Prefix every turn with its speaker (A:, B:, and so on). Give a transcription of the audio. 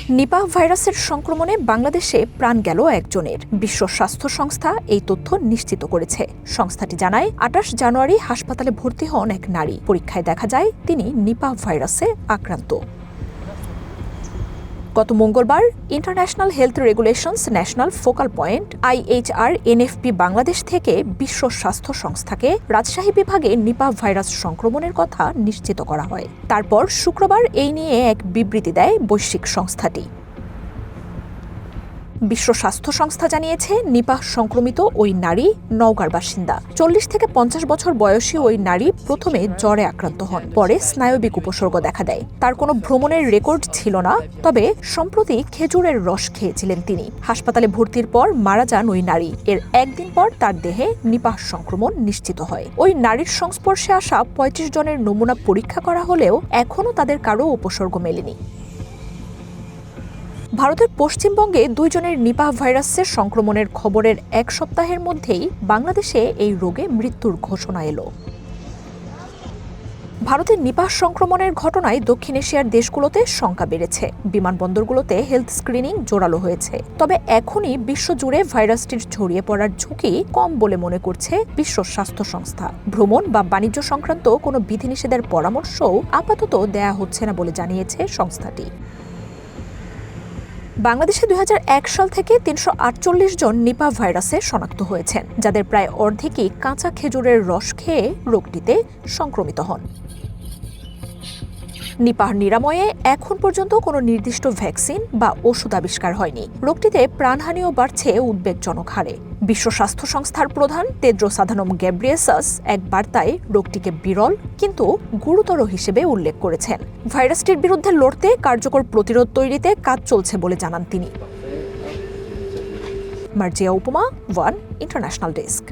A: Nipah ভাইরাসের সংক্রমণে বাংলাদেশে প্রাণ গেল একজনের। বিশ্ব স্বাস্থ্য সংস্থা এই তথ্য নিশ্চিত করেছে। সংস্থাটি জানায়, ২৮ জানুয়ারি হাসপাতালে ভর্তি হন এক নারী। পরীক্ষায় দেখা যায় তিনি নিপাহ ভাইরাসে আক্রান্ত। গত মঙ্গলবার international health regulations national focal point IHR-NFP Bangladesh থেকে বিশ্ব স্বাস্থ্য সংস্থাকে রাজশাহী বিভাগে নিপাহ ভাইরাস সংক্রমণের কথা নিশ্চিত করা হয়। তারপর শুক্রবার এই নিয়ে এক বিবৃতি দেয় বৈশ্বিক সংস্থাটি। বিশ্ব স্বাস্থ্য সংস্থা জানিয়েছে, নিপাহ সংক্রমিত ওই নারী নওগাঁর বাসিন্দা। 40 থেকে 50 বছর বয়সী ওই নারী প্রথমে জ্বরে আক্রান্ত হন, পরে স্নায়বিক উপসর্গ দেখা দেয়। তার কোনো ভ্রমণের রেকর্ড ছিল না, তবে সম্প্রতি খেজুরের রস খেয়েছিলেন তিনি। হাসপাতালে ভর্তির পর মারা যান ওই নারী। এর একদিন পর তার দেহে নিপাহ সংক্রমণ নিশ্চিত হয়। ওই নারীর সংস্পর্শে আসা 35 জনের নমুনা পরীক্ষা করা হলেও এখনও তাদের কারো উপসর্গ মেলেনি। ভারতের পশ্চিমবঙ্গে 2 জনের নিপাহ ভাইরাসের সংক্রমণের খবরের এক সপ্তাহের মধ্যেই বাংলাদেশে এই রোগে মৃত্যুর ঘোষণা এলো। ভারতের নিপাহ সংক্রমণের ঘটনায় দক্ষিণ এশিয়ার দেশগুলোতে শঙ্কা বেড়েছে। বিমানবন্দরগুলোতে হেলথ স্ক্রিনিং জোরালো হয়েছে। তবে এখনই বিশ্বজুড়ে ভাইরাসটির ছড়িয়ে পড়ার ঝুঁকি কম বলে মনে করছে বিশ্ব স্বাস্থ্য সংস্থা। ভ্রমণ বা বাণিজ্য সংক্রান্ত কোনো বিধিনিষেধের পরামর্শও আপাতত দেয়া হচ্ছে না বলে জানিয়েছে সংস্থাটি। বাংলাদেশে 2001 সাল থেকে 348 জন নিপাহ ভাইরাসে শনাক্ত হয়েছেন, যাদের প্রায় অর্ধেকই কাঁচা খেজুরের রস খেয়ে রোগটিতে সংক্রমিত হন। নিপাহ নিরাময়ে এখন পর্যন্ত কোনো নির্দিষ্ট ভ্যাকসিন বা ওষুধ আবিষ্কার হয়নি। রোগটিতে প্রাণহানিও বাড়ছে উদ্বেগজনক হারে। বিশ্ব স্বাস্থ্য সংস্থার প্রধান তেদ্রোস আধানম গেব্রিয়েসাস এক বার্তায় রোগটিকে বিরল কিন্তু গুরুতর হিসেবে উল্লেখ করেছেন। ভাইরাসটির বিরুদ্ধে লড়তে কার্যকর প্রতিরোধ তৈরিতে কাজ চলছে বলে জানান তিনি। মার্জিয়া উপমা, ওয়ান ইন্টারন্যাশনাল ডেস্ক।